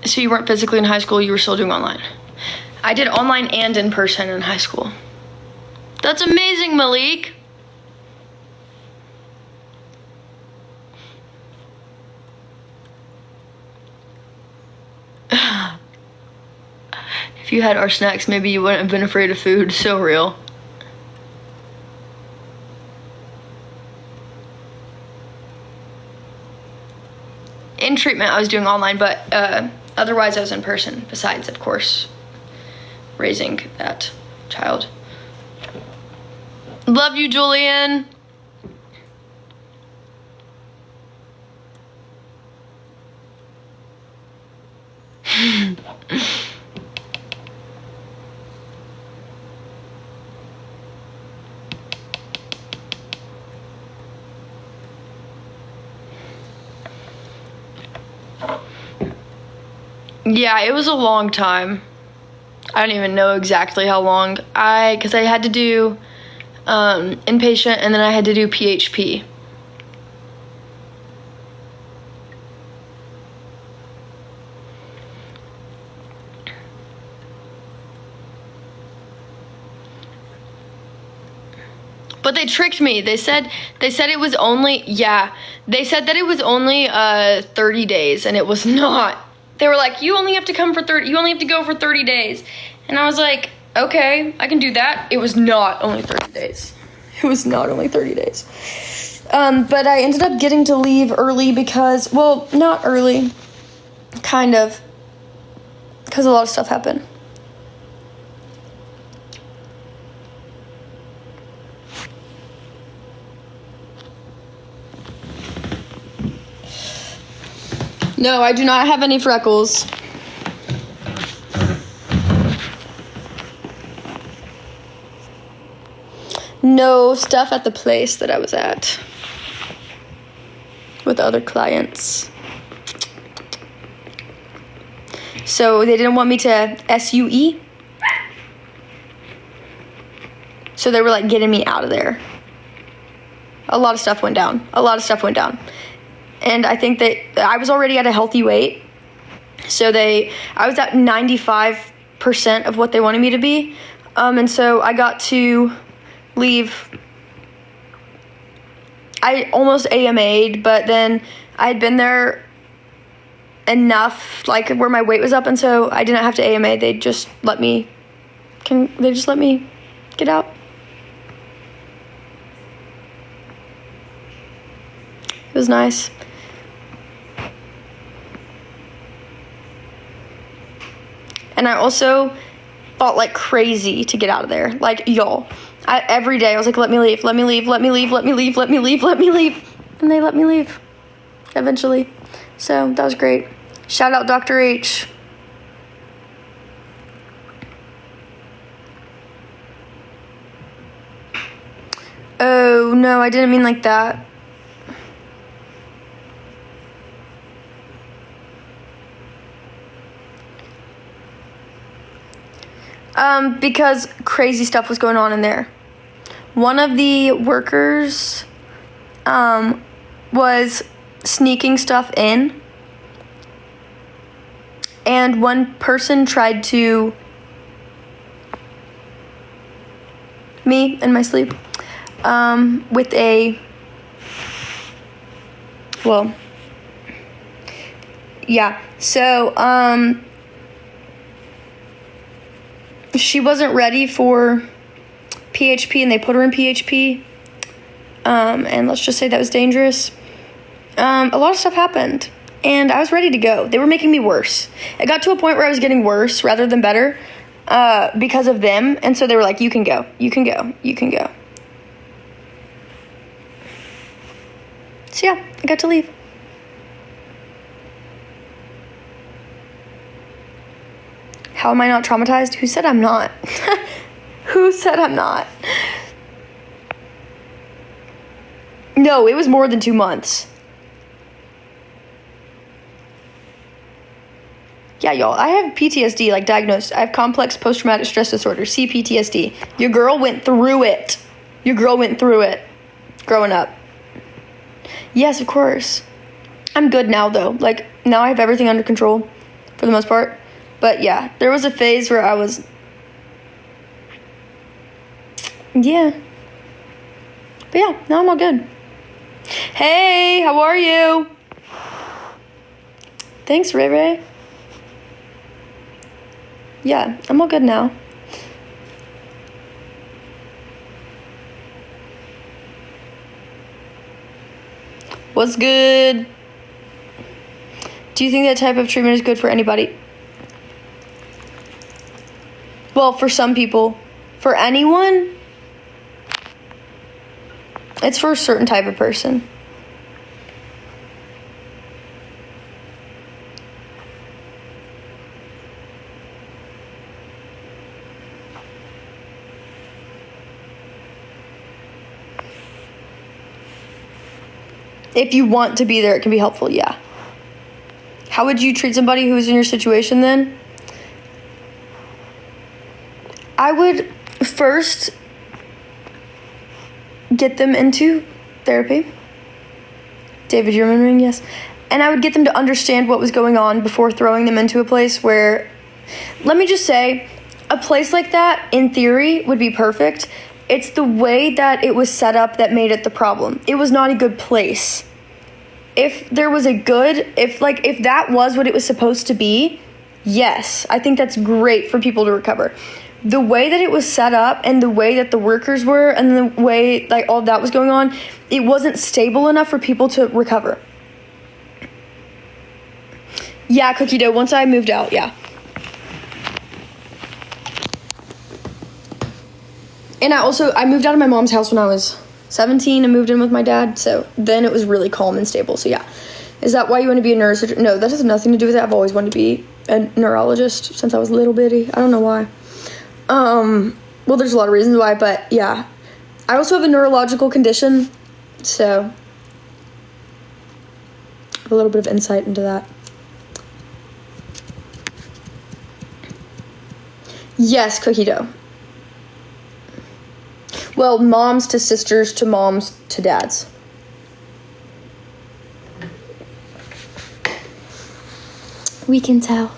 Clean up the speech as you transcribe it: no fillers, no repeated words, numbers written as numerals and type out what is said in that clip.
So you weren't physically in high school, you were still doing online. I did online and in person in high school. That's amazing, Malik. If you had our snacks, maybe you wouldn't have been afraid of food. So real. In treatment, I was doing online, but otherwise I was in person, besides, of course, raising that child. Love you, Julian. Yeah, it was a long time. I don't even know exactly how long. Because I had to do inpatient and then I had to do PHP. But they tricked me. They said it was only, they said that it was only 30 days and it was not. They were like, you only have to go for 30 days. And I was like, okay, I can do that. It was not only 30 days. It was not only 30 days. But I ended up getting to leave early because, well, not early, kind of, because a lot of stuff happened. No, I do not have any freckles. No stuff at the place that I was at with other clients. So they didn't want me to SUE. So they were like getting me out of there. A lot of stuff went down. And I think that I was already at a healthy weight. So I was at 95% of what they wanted me to be. And so I got to leave. I almost AMA'd, but then I had been there enough, like where my weight was up, and so I didn't have to AMA. They just let me get out. It was nice. And I also fought like crazy to get out of there. Like, y'all, every day I was like, let me leave. And they let me leave eventually. So that was great. Shout out Dr. H. Oh, no, I didn't mean like that. Because crazy stuff was going on in there. One of the workers was sneaking stuff in, and one person tried to me in my sleep with a, well, yeah, so she wasn't ready for PHP, and they put her in PHP, and let's just say that was dangerous. A lot of stuff happened, and I was ready to go. They were making me worse. It got to a point where I was getting worse rather than better because of them, and so they were like, you can go. So yeah, I got to leave. How am I not traumatized? Who said I'm not? Who said I'm not? No, it was more than 2 months. Yeah, y'all, I have PTSD, like, diagnosed. I have complex post-traumatic stress disorder, CPTSD. Your girl went through it. Growing up. Yes, of course. I'm good now, though. Like, now I have everything under control. for the most part. But yeah, there was a phase where I was, yeah. But yeah, now I'm all good. Hey, how are you? Thanks, Ray Ray. Yeah, I'm all good now. What's good? Do you think that type of treatment is good for anybody? Well, for some people. For anyone, it's for a certain type of person. If you want to be there, it can be helpful, yeah. How would you treat somebody who's in your situation then? I would first get them into therapy. David, you're remembering? Yes. And I would get them to understand what was going on before throwing them into a place where, let me just say, a place like that, in theory, would be perfect. It's the way that it was set up that made it the problem. It was not a good place. If there was a good, if that was what it was supposed to be, yes, I think that's great for people to recover. The way that it was set up and the way that the workers were and the way like all that was going on, it wasn't stable enough for people to recover. Yeah, Cookie Dough, once I moved out, yeah. And I moved out of my mom's house when I was 17 and moved in with my dad, so then it was really calm and stable, so yeah. Is that why you want to be a nurse? No, that has nothing to do with it. I've always wanted to be a neurologist since I was little bitty. I don't know why. Well, there's a lot of reasons why, but yeah. I also have a neurological condition, so I have a little bit of insight into that. Yes, Cookie Dough. Well, moms to sisters to moms to dads. We can tell.